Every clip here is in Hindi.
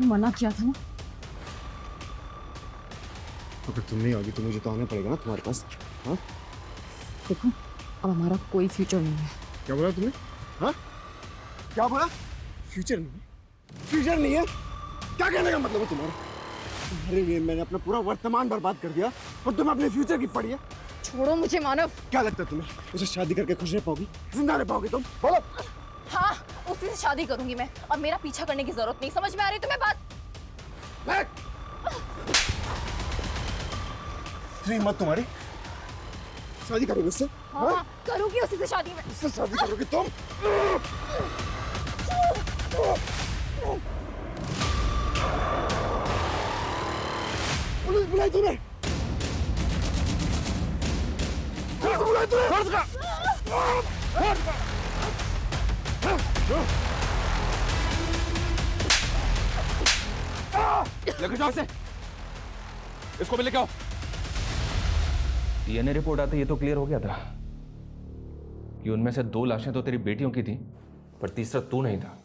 मना किया था ना। अगर तुम नहीं आओगी तो मुझे तो आना पड़ेगा ना तुम्हारे पास। हाँ देखो, अब हमारा कोई फ्यूचर नहीं है। क्या बोला तुमने? हाँ क्या बोला? फ्यूचर नहीं है? फ्यूचर नहीं है क्या कहने का मतलब है तुम्हारा? तुम्हारे लिए मैंने अपना पूरा वर्तमान बर्बाद कर दिया और तुम्हें अपने फ्यूचर की पड़ी है। छोड़ो मुझे मानव। क्या लगता है तुम्हें उसे शादी करके खुश रह पाओगी, जिंदा रह पाओगी तुम? बोलो। हाँ, उसी से शादी करूंगी मैं। अब मेरा पीछा करने की जरूरत नहीं। समझ में आ रही तुम्हें बात? मत तुम्हारी शादी करोगे उससे? हाँ, करूंगी उसी से शादी में। उससे शादी करोगे तुम? पुलिस बुलाई तूने? पुलिस बुलाई तूने? लेकर जाओ इसे, इसको भी लेके आओ। डीएनए रिपोर्ट आते ये तो क्लियर हो गया था कि उनमें से 2 लाशें तो तेरी बेटियों की थी, पर तीसरा तू नहीं था।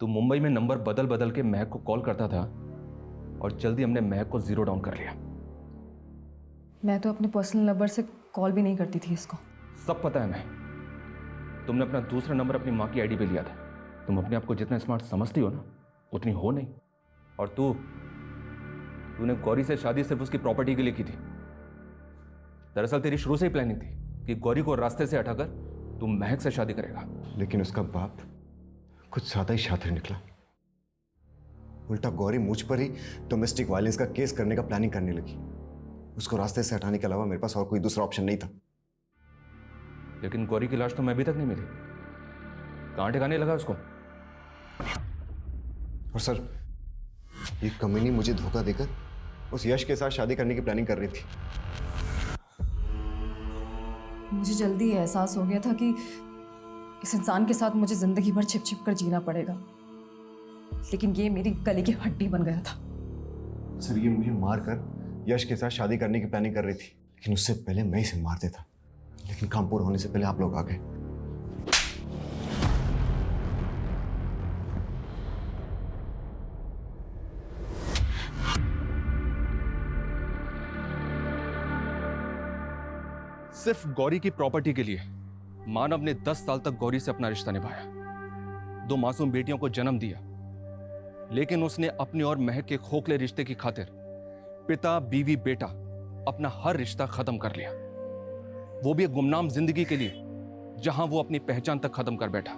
तू मुंबई में नंबर बदल बदल के महक को कॉल करता था और जल्दी हमने महक को 0 डाउन कर लिया। मैं तो अपने पर्सनल नंबर से कॉल भी नहीं करती थी इसको। सब पता है मैं। तुमने अपना दूसरा नंबर अपनी माँ की आईडी पे लिया था। तुम अपने आप को जितना स्मार्ट समझती हो ना, उतनी हो नहीं। और तूने गौरी से शादी सिर्फ उसकी प्रॉपर्टी के लिए की थी। दरअसल तेरी शुरू से ही प्लानिंग थी कि गौरी को रास्ते से हटाकर तू महक से शादी करेगा। लेकिन उसका बाप कुछ ज्यादा ही शातिर निकला। उल्टा गौरी मुझ पर ही डोमेस्टिक वायलेंस का केस करने का प्लानिंग करने लगी। उसको रास्ते से हटाने के अलावा मेरे पास और कोई दूसरा ऑप्शन नहीं था। लेकिन गौरी की लाश तो मैं अभी तक नहीं मिली। कहां ठिकाने लगा उसको? और सर, ये कमीनी मुझे धोखा देकर उस यश के साथ शादी करने की प्लानिंग कर रही थी। मुझे जल्दी एहसास हो गया था कि इस इंसान के साथ मुझे जिंदगी भर छिप छिप कर जीना पड़ेगा, लेकिन ये मेरी गले की हड्डी बन गया था। सर, ये मुझे मारकर यश के साथ शादी करने की प्लानिंग कर रही थी, लेकिन उससे पहले मैं इसे मार देता। लेकिन काम पूरा होने से पहले आप लोग आ गए। सिर्फ गौरी की प्रॉपर्टी के लिए मानव ने 10 साल तक गौरी से अपना रिश्ता निभाया, 2 मासूम बेटियों को जन्म दिया। लेकिन उसने अपने और महक के खोखले रिश्ते की खातिर पिता बीवी बेटा अपना हर रिश्ता खत्म कर लिया, वो भी एक गुमनाम जिंदगी के लिए जहां वो अपनी पहचान तक खत्म कर बैठा।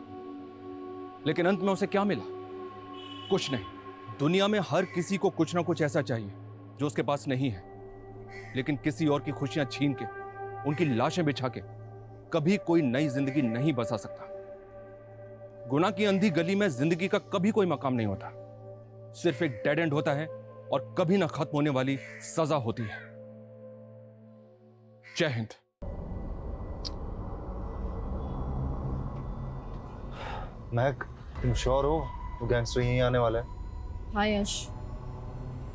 लेकिन अंत में उसे क्या मिला? कुछ नहीं। दुनिया में हर किसी को कुछ ना कुछ ऐसा चाहिए जो उसके पास नहीं है, लेकिन किसी और की खुशियां छीन के, उनकी लाशें बिछा के कभी कोई नई जिंदगी नहीं बसा सकता। गुनाह की अंधी गली में जिंदगी का कभी कोई मकाम नहीं होता। सिर्फ एक डेड एंड होता है और कभी ना खत्म होने वाली सजा होती है। जय हिंद। महक, तुम श्योर हो वो गैंगस्टर यहीं आने वाला है? हाँ यश,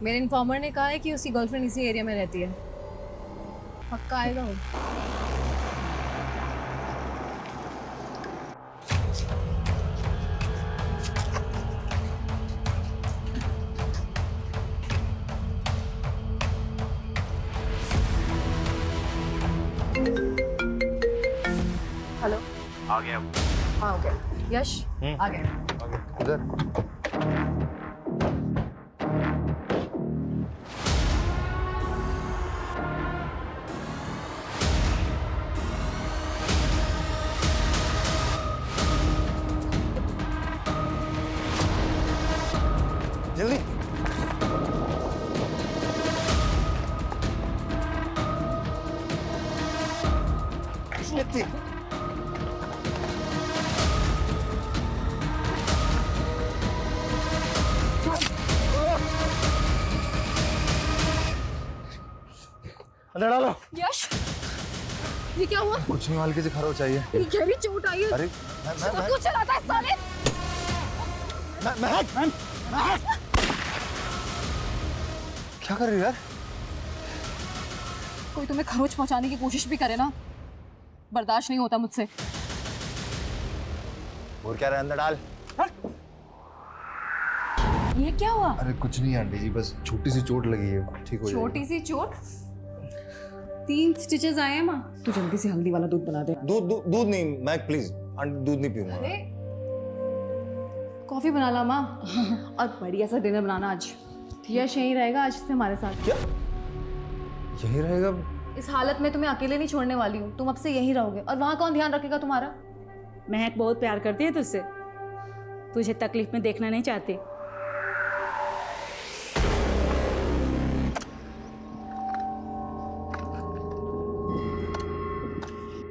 मेरे इन्फॉर्मर ने कहा है कि उसकी गर्लफ्रेंड इसी एरिया में रहती है। पक्का आएगा वो। हेलो, आ गया। हाँ ओके। यश आ गए। उधर जल्दी। अंदर डालो। यश, ये क्या हुआ? कुछ नहीं, हल्की से खरो चाहिए। ये गहरी चोट आई है। अरे सब कुछ चलाता है साले। महक, क्या कर रही हो यार? कोई तुम्हें खरोच पहुंचाने की कोशिश भी करे ना, बर्दाश्त नहीं होता मुझसे। और क्या रहा, अंदर डाल। ये क्या हुआ? अरे कुछ नहीं आंटी जी, बस छोटी सी चोट लगी है, ठीक हो छोटी सी चोट? 3 स्टिचेस आए हैं माँ। तू जल्दी से हल्दी वाला दूध बना दे। दूध नहीं मैक, प्लीज आंटी, दूध नहीं पीऊंगा। अरे कॉफी बना ला माँ। और बढ़िया सा डिनर बनाना आज। यश यहीं रहेगा आज से हमारे साथ। क्या यही रहेगा? इस हालत में तुम्हें अकेले नहीं छोड़ने वाली हूँ। तुम अब से यहीं रहोगे और वहाँ कौन ध्यान रखेगा तुम्हारा? महक बहुत प्यार करती है तुझसे, तुझे तकलीफ में देखना नहीं चाहती।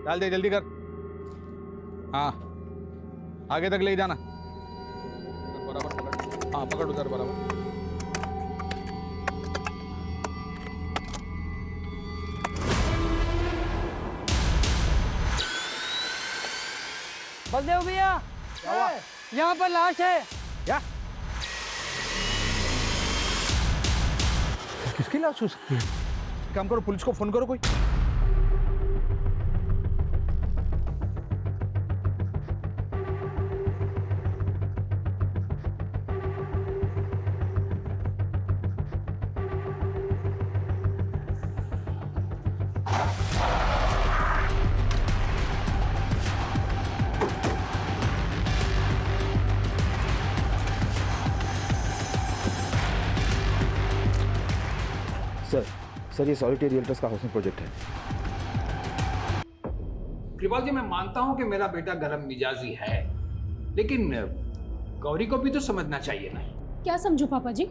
डाल दे, जल्दी कर। हाँ, आगे तक ले जाना। बराबर पकड़, हाँ पकड़ उधर बराबर। बलदेव भैया, यहाँ पर लाश है। क्या? किसकी लाश हो सकती है? काम करो, पुलिस को फोन करो कोई। सर ये सॉलिटरी रियल्टर्स का हाउसिंग प्रोजेक्ट है। कृपाल जी, मैं मानता हूँ कि मेरा बेटा गरम मिजाजी है, लेकिन गौरी को भी तो समझना चाहिए ना। क्या समझू पापा जी?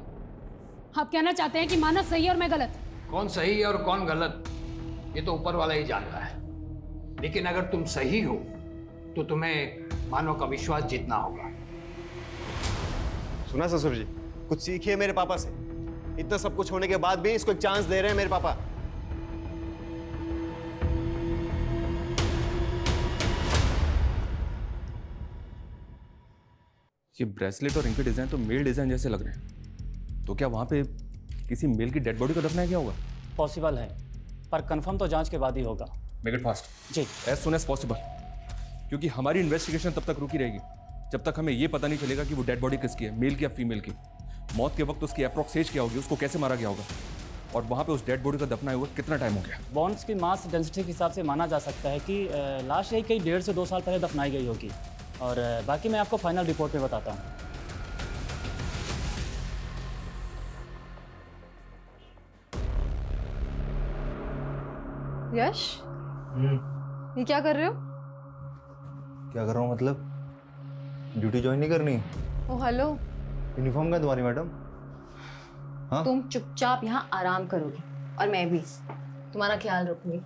आप कहना चाहते हैं कि मानव सही है और मैं गलत? कौन सही है और कौन गलत, ये तो ऊपर वाला ही जान रहा है। लेकिन अगर तुम सही हो तो तुम्हें मानव का विश्वास जीतना होगा। सुना ससुर जी, कुछ सीखिए मेरे पापा से। इतना सब कुछ होने के बाद भी इसको एक चांस दे रहे हैं मेरे पापा। ये ब्रेसलेट और रिंग के डिजाइन तो मेल डिजाइन जैसे लग रहे हैं। तो क्या वहां पे किसी मेल की डेड बॉडी को दफनाया गया होगा? पॉसिबल है, पर कंफर्म तो जांच के बाद ही होगा। मेक इट फास्ट जी। एज सुन एज पॉसिबल, क्योंकि हमारी इन्वेस्टिगेशन तब तक रुकी रहेगी जब तक हमें ये पता नहीं चलेगा कि वो डेड बॉडी किसकी है, मेल की या फीमेल की। मौत के वक्त उसकी अप्रॉक्स एज क्या होगी, उसको कैसे मारा गया होगा, और वहां पे उस डेड बॉडी का दफनाए हुआ कितना टाइम हो गया। बॉन्ड्स की मास डेंसिटी के हिसाब से माना जा सकता है कि लाश यही कई 1.5 से 2 साल पहले दफनाई गई होगी। और बाकी मैं आपको फाइनल रिपोर्ट में बताता हूँ। यश, ये क्या कर रहे हो? क्या कर रहा हूँ मतलब? ड्यूटी ज्वाइन नहीं करनी? ओ हेलो, यूनिफॉर्म का तुम्हारी मैडम? हाँ? तुम चुपचाप यहाँ आराम करोगे और मैं भी तुम्हारा ख्याल रखूंगी।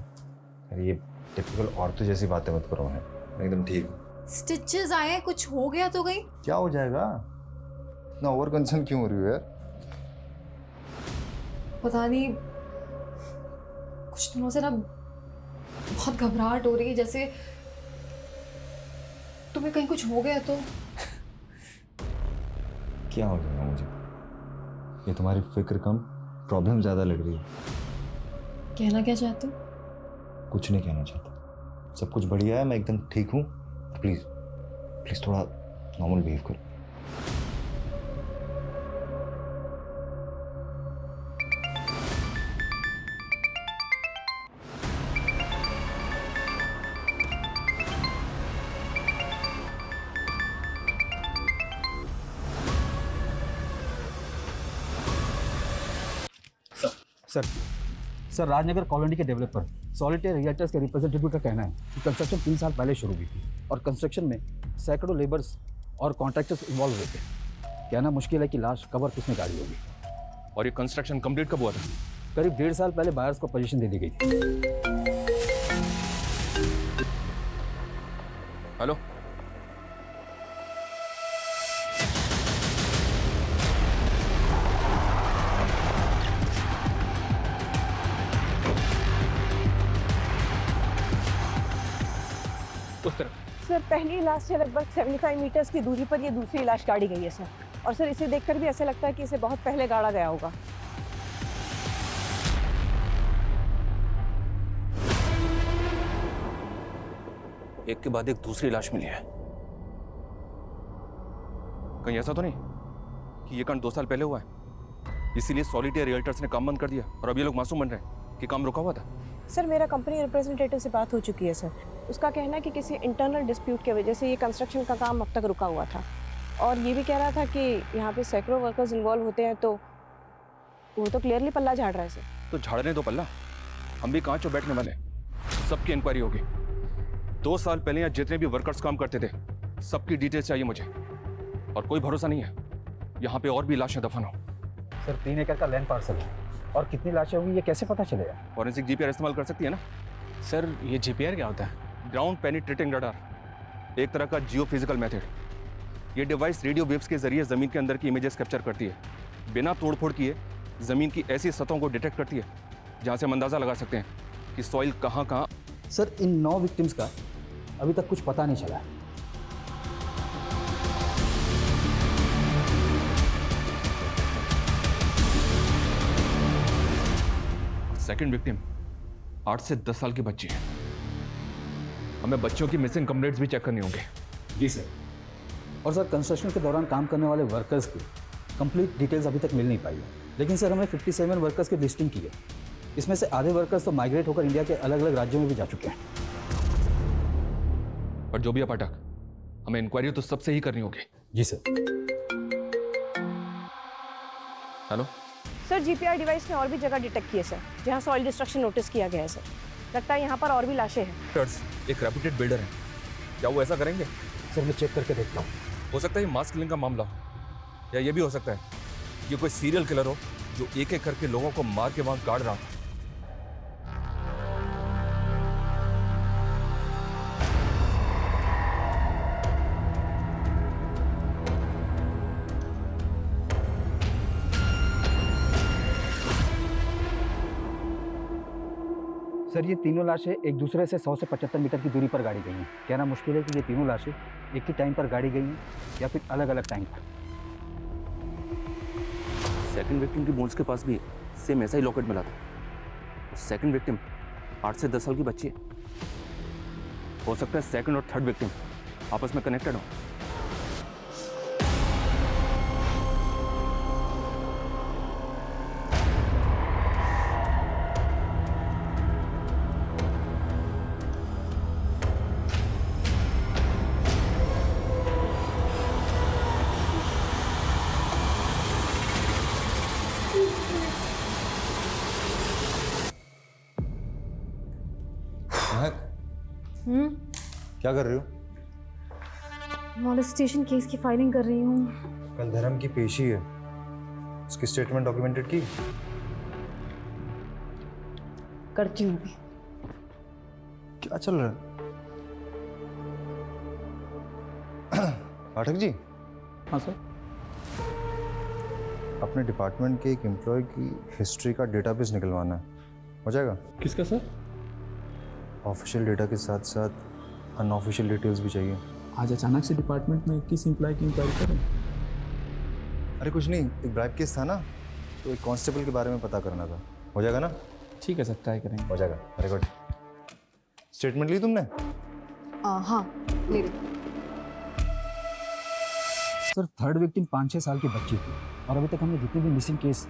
अरे ये टिपिकल औरतों जैसी बातें मत करो, मैं एकदम ठीक हूँ। स्टिचेस आए हैं, कुछ हो गया तो गई? क्या हो जाएगा? इतना ओवर कंसर्न क्यों हो रही हो यार? पता नहीं, कुछ दिनों से ना बहुत घबराहट हो रही है, जैसे तुम्हें कहीं कुछ हो गया तो। क्या हो जाएगा मुझे? ये तुम्हारी फिक्र कम, प्रॉब्लम ज़्यादा लग रही है। कहना क्या चाहते हो? कुछ नहीं कहना चाहता, सब कुछ बढ़िया है, मैं एकदम ठीक हूँ। प्लीज़ प्लीज़ थोड़ा नॉर्मल बिहेव करो। सर राजनगर कॉलोनी के डेवलपर सॉलिटरी रियल्टर्स के रिप्रेजेंटेटिव का कहना है कि कंस्ट्रक्शन 3 साल पहले शुरू हुई थी और कंस्ट्रक्शन में सैकड़ों लेबर्स और कॉन्ट्रैक्टर्स इन्वॉल्व हुए थे। कहना मुश्किल है कि लाश कब और किसने गाड़ी होगी। और ये कंस्ट्रक्शन कंप्लीट कब हुआ था? करीब 1.5 साल पहले बायर्स को पोजीशन दे दी गई थी। हेलो, उस तरफ। सर पहली लाश से लगभग 75 मीटर्स की दूरी पर ये दूसरी लाश गाड़ी गई है सर। और सर इसे देखकर भी ऐसा लगता है कि इसे बहुत पहले गाड़ा गया होगा। एक के बाद एक दूसरी लाश मिली है। कहीं ऐसा तो नहीं कि ये कांड 2 साल पहले हुआ है, इसीलिए सॉलिटेयर रियल्टर्स ने काम बंद कर दिया और अब ये लोग मासूम बन रहे हैं कि काम रुका हुआ था। सर मेरा कंपनी रिप्रेजेंटेटिव से बात हो चुकी है सर। उसका कहना है कि किसी इंटरनल डिस्प्यूट की वजह से ये कंस्ट्रक्शन का काम अब तक रुका हुआ था, और ये भी कह रहा था कि यहाँ पे सैकड़ों वर्कर्स इन्वॉल्व होते हैं, तो वो तो क्लियरली पल्ला झाड़ रहा है सर। तो झाड़ने दो पल्ला, हम भी कांच और बैठने वाले, सबकी इंक्वायरी होगी। 2 साल पहले यहाँ जितने भी वर्कर्स काम करते थे सबकी डिटेल्स चाहिए मुझे, और कोई भरोसा नहीं है यहाँ पे और भी लाशें दफन हो। सर 3 एकड़ का लैंड पार्सल है और कितनी लाशें होंगी ये कैसे पता चलेगा? फॉरेंसिक जीपीआर इस्तेमाल कर सकती है ना। सर ये जीपीआर क्या होता है? ग्राउंड पेनिट्रेटिंग रडार, एक तरह का जियो फिजिकल मेथड। ये डिवाइस रेडियो वेव्स के जरिए जमीन के अंदर की इमेजेस कैप्चर करती है, बिना तोड़फोड़ किए जमीन की ऐसी सतहों को डिटेक्ट करती है जहां से हम अंदाजा लगा सकते हैं कि सॉइल कहां कहां। सर इन 9 विक्टिम्स का अभी तक कुछ पता नहीं चला है। सेकंड विक्टिम 8 से 10 साल की बच्ची है। हमें बच्चों की मिसिंग कंप्लेंट्स भी चेक करनी होंगे। जी सर। और सर कंस्ट्रक्शन के दौरान काम करने वाले वर्कर्स की कंप्लीट डिटेल्स अभी तक मिल नहीं पाई है, लेकिन सर हमने 57 वर्कर्स की लिस्टिंग की है। इसमें से आधे वर्कर्स तो माइग्रेट होकर इंडिया के अलग अलग राज्यों में भी जा चुके हैं। पर जो भी है पाठक, हमें इंक्वायरी तो सबसे ही करनी होगी। जी sir. Hello sir GPR device ने और भी जगह डिटेक्ट किए सर जहाँ सॉइल डिस्ट्रक्शन नोटिस किया गया है सर। लगता है यहाँ पर और भी लाशें हैं। एक रेप्यूटेड बिल्डर है, क्या वो ऐसा करेंगे? सर मैं चेक करके देखता हूँ। हो सकता है ये मास किलिंग का मामला हो, या ये भी हो सकता है ये कोई सीरियल किलर हो जो एक एक करके लोगों को मार के वहां गाड़ रहा था। सर ये तीनों लाशें एक दूसरे से 100 से 75 मीटर की दूरी पर गाड़ी गई हैं। कहना मुश्किल है कि ये तीनों लाशें एक ही टाइम पर गाड़ी गई हैं या फिर अलग अलग टाइम पर। सेकंड विक्टिम की बोन्स के पास भी सेम ऐसा ही लॉकेट मिला था। सेकंड विक्टिम 8 से 10 साल की बच्ची है। हो सकता है सेकंड और थर्ड विक्टिम आपस में कनेक्टेड हो। क्या कर रही हो? मॉलेस्टेशन केस की फाइलिंग कर रही हूँ। कल धर्म की पेशी है, उसकी स्टेटमेंट डॉक्यूमेंटेड की? करती हूँ। क्या चल रहा है? पाठक जी। हाँ सर। अपने डिपार्टमेंट के एक एम्प्लॉय की हिस्ट्री का डेटाबेस निकलवाना है, हो जाएगा? किसका सर? ऑफिशियल डेटा के साथ साथ अनऑफिशियल डिटेल्स भी चाहिए। आज अचानक से डिपार्टमेंट में किस एम्प्लॉय की इंक्वायरी करें? अरे कुछ नहीं, एक ब्राइब केस था ना, तो एक कांस्टेबल के बारे में पता करना था। हो जाएगा ना? ठीक है सर, ट्राई करेंगे। हो जाएगा। Very good. स्टेटमेंट ली तुमने? हाँ ले ली। सर थर्ड विक्टिम 5-6 साल की बच्ची थी और अभी तक हमने जितने भी मिसिंग केस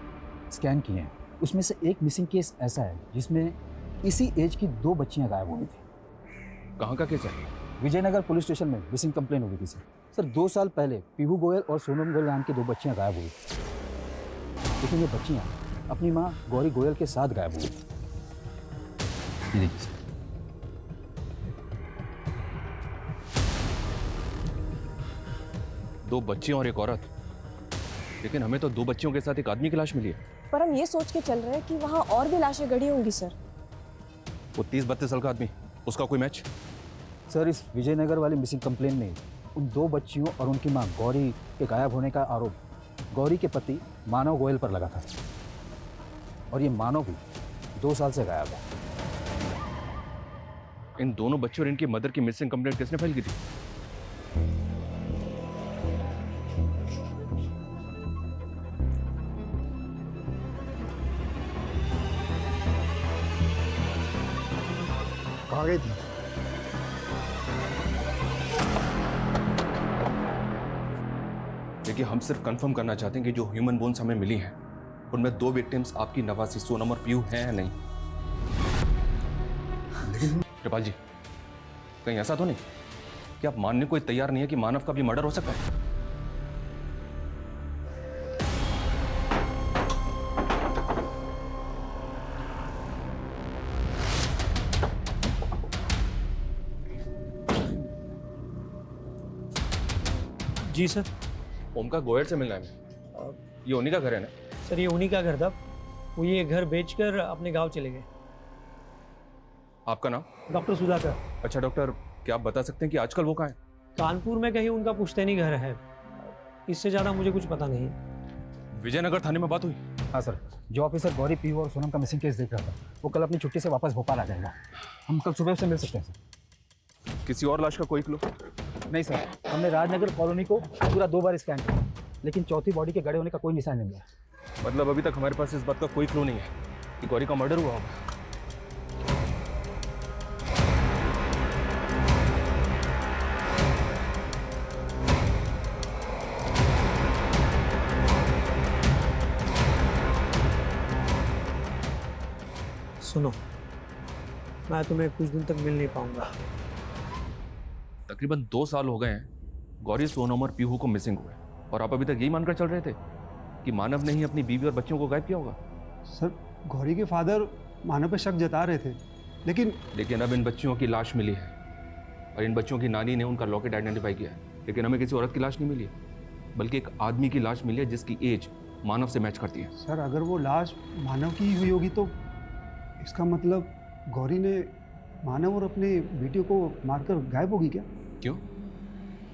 स्कैन किए हैं उसमें से एक मिसिंग केस ऐसा है जिसमें इसी एज की 2 बच्चियां गायब हुई थी। कहाँ का केस है? विजयनगर पुलिस स्टेशन में मिसिंग कंप्लेन हुई थी सर। सर 2 साल पहले पीहू गोयल और सोनम गोयल नाम की 2 बच्चियां गायब हुई, लेकिन ये बच्चियां अपनी माँ गौरी गोयल के साथ गायब हुई। ये देखिए सर। दो बच्चियां और एक औरत, लेकिन हमें तो 2 बच्चियों के साथ एक आदमी की लाश मिली है। पर हम ये सोच के चल रहे हैं कि वहाँ और भी लाशें गड़ी होंगी सर। वो 30-32 साल का आदमी, उसका कोई मैच? सर इस विजयनगर वाली मिसिंग कंप्लेन में उन 2 बच्चियों और उनकी मां गौरी के गायब होने का आरोप गौरी के पति मानव गोयल पर लगा था, और ये मानव भी 2 साल से गायब है। इन दोनों बच्चों और इनकी मदर की मिसिंग कंप्लेंट किसने फाइल की थी? कहाँ गई थी? देखिए, हम सिर्फ कंफर्म करना चाहते हैं कि जो ह्यूमन बोन्स हमें मिली हैं उनमें 2 विक्टिम्स आपकी नवासी, सोनम और पीयू हैं या नहीं। लेकिन कृपाल जी, कहीं ऐसा तो नहीं कि आप मानने को तैयार नहीं है कि मानव का भी मर्डर हो सकता है? जी सर। ओम का गोयर से मिलना है। ये उन्हीं का घर है ना? सर ये उन्हीं का घर था, वो ये घर बेचकर अपने गांव चले गए। आपका नाम? डॉक्टर सुधाकर। अच्छा डॉक्टर, क्या आप बता सकते हैं कि आजकल वो कहाँ है? कानपुर में कहीं उनका पुश्तैनी घर है, इससे ज़्यादा मुझे कुछ पता नहीं। विजयनगर थाने में बात हुई? हाँ सर, जो ऑफिसर गौरी, पीयू और सोनम का मिसिंग केस देख रहा था वो कल अपनी छुट्टी से वापस भोपाल आ जाएगा। हम कल सुबह उससे मिल सकते हैं सर। किसी और लाश का कोई क्लू? नहीं सर, हमने राजनगर कॉलोनी को पूरा 2 बार स्कैन किया, लेकिन चौथी बॉडी के गड़े होने का कोई निशान नहीं मिला। मतलब अभी तक हमारे पास इस बात का कोई क्लू नहीं है कि गौरी का मर्डर हुआ होगा। सुनो, मैं तुम्हें कुछ दिन तक मिल नहीं पाऊंगा। तकरीबन 2 साल हो गए हैं गौरी, सोनम और पीहू को मिसिंग हुए, और आप अभी तक यही मानकर चल रहे थे कि मानव ने ही अपनी बीवी और बच्चों को गायब किया होगा। सर, गौरी के फादर मानव पर शक जता रहे थे, लेकिन अब इन बच्चियों की लाश मिली है और इन बच्चों की नानी ने उनका लॉकेट आइडेंटिफाई किया है, लेकिन हमें किसी औरत की लाश नहीं मिली है, बल्कि एक आदमी की लाश मिली है जिसकी एज मानव से मैच करती है। सर अगर वो लाश मानव की ही हुई होगी तो इसका मतलब गौरी ने मानव और अपने बेटियों को मारकर गायब होगी क्या? क्यों?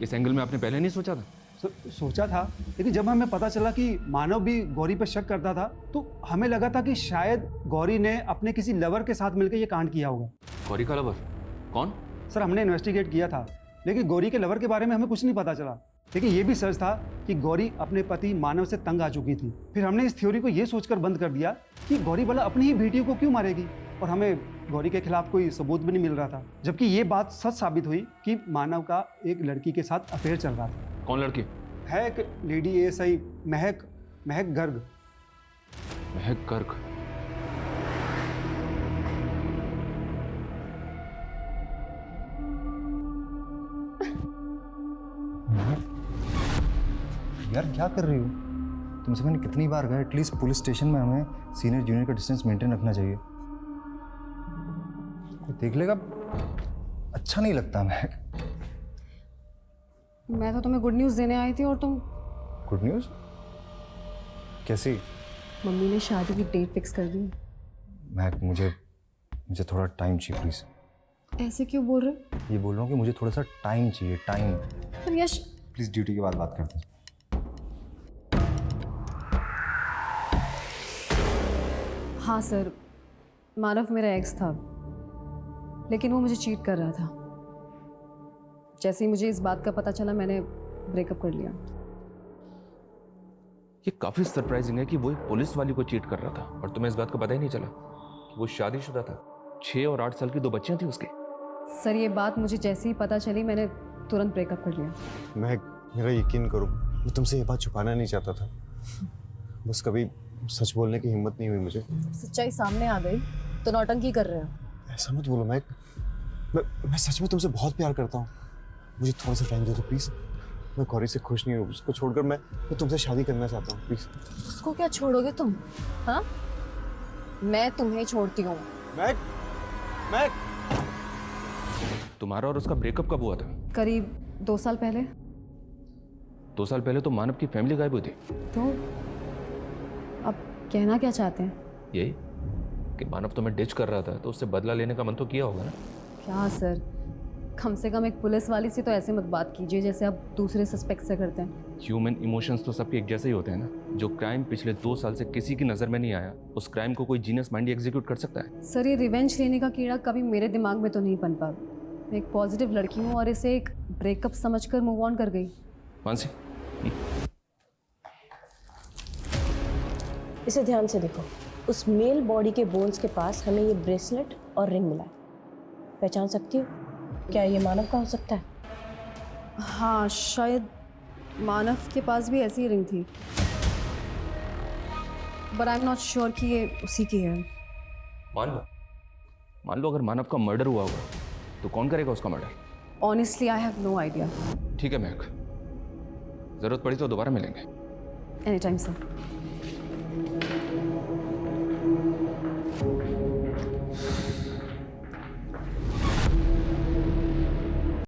इस एंगल में आपने पहले नहीं सोचा था? सर सोचा था, लेकिन जब हमें पता चला कि मानव भी गौरी पर शक करता था तो हमें लगा था कि शायद गौरी ने अपने किसी लवर के साथ मिलकर ये कांड किया होगा। गौरी का लवर? कौन? सर हमने इन्वेस्टिगेट किया था, लेकिन गौरी के लवर के बारे में हमें कुछ नहीं पता चला, लेकिन ये भी सच था कि गौरी अपने पति मानव से तंग आ चुकी थी। फिर हमने इस थ्योरी को ये सोचकर बंद कर दिया कि गौरी भला अपनी ही बेटियों को क्यों मारेगी, और हमें गौरी के खिलाफ कोई सबूत भी नहीं मिल रहा था, जबकि ये बात सच साबित हुई कि मानव का एक लड़की के साथ अफेयर चल रहा था। कौन लड़की? है एक लेडी एएसआई महक गर्ग। महक गर्ग? यार क्या कर रही हो? तुमसे मैंने कितनी बार कहा एटलीस्ट पुलिस स्टेशन में हमें सीनियर जूनियर का डिस्टेंस मेंटेन रखना चाहिए। कोई देख लेगा, अच्छा नहीं लगता। मैं तो तुम्हें गुड न्यूज़ देने आई थी और तुम। Good news? कैसी? मम्मी ने शादी की डेट फिक्स कर दी। मुझे थोड़ा टाइम चाहिए प्लीज़। ऐसे क्यों बोल रहे हो? ये बोल रहा हूँ कि मुझे थोड़ा सा टाइम चाहिए, टाइम। पर यश, प्लीज़ ड्यूटी के बाद बात करते हैं। हाँ सर, मानव मेरा एक्स था, लेकिन वो मुझे चीट कर रहा था। जैसे ही मुझे इस बात का पता चला मैंने ब्रेकअप कर लिया। ये काफी सरप्राइजिंग है कि वो एक पुलिस वाली को चीट कर रहा था और तुम्हें इस बात का पता ही नहीं चला कि वो शादीशुदा था। 6 और 8 साल की 2 बच्चियां थी उसके। सर ये बात मुझे जैसे ही पता चली मैंने तुरंत ब्रेकअप कर लिया। मेरा यकीन करो, मैं तुमसे ये बात छुपाना नहीं चाहता था, बस कभी सच बोलने की हिम्मत नहीं हुई मुझे। सच्चाई सामने आ गई तो नौटंकी कर रहे हो। ऐसा मत बोलो मैं सच में तुमसे बहुत प्यार करता हूँ, मुझे थोड़ा सा टाइम दे दो प्लीज। मैं गौरी से खुश नहीं हूँ, उसको छोड़कर मैं तुमसे शादी करना चाहता हूँ प्लीज। उसको क्या छोड़ोगे तुम? हाँ, मैं तुम्हें छोड़ती हूँ। मैं तुम्हारा और उसका ब्रेकअप कब हुआ था? करीब 2 साल पहले। 2 साल पहले तो मानव की फैमिली गायब हुई थी। तो अब कहना क्या चाहते हैं? यही कि मानव तुम्हें डिच कर रहा था तो उससे बदला लेने का मन तो किया होगा ना? क्या सर, कम से कम एक पुलिस वाली से तो ऐसे मत बात कीजिए जैसे आप दूसरे सस्पेक्ट से करते हैं। ह्यूमन इमोशंस तो सबके एक जैसे ही होते हैं ना। जो क्राइम पिछले 2 साल से किसी की नज़र में नहीं आया, उस क्राइम को कोई जीनियस माइंड एग्जीक्यूट कर सकता है? सर ये रिवेंज लेने का कीड़ा कभी मेरे दिमाग में तो नहीं पन पा। मैं एक पॉजिटिव लड़की हूँ और इसे एक ब्रेकअप समझकर मूव ऑन कर गई। मानसी, इसे ध्यान से देखो, उस मेल बॉडी के बोन्स के पास हमें ये ब्रेसलेट और रिंग मिला है। पहचान सकती हो? क्या ये मानव का हो सकता है? हाँ शायद मानव के पास भी ऐसी रिंग थी, but I am not sure कि ये उसी की है। मान लो अगर मानव का मर्डर हुआ होगा तो कौन करेगा उसका murder? Honestly I have no idea. ठीक है महक, जरूरत पड़ी तो दोबारा मिलेंगे। Any time sir.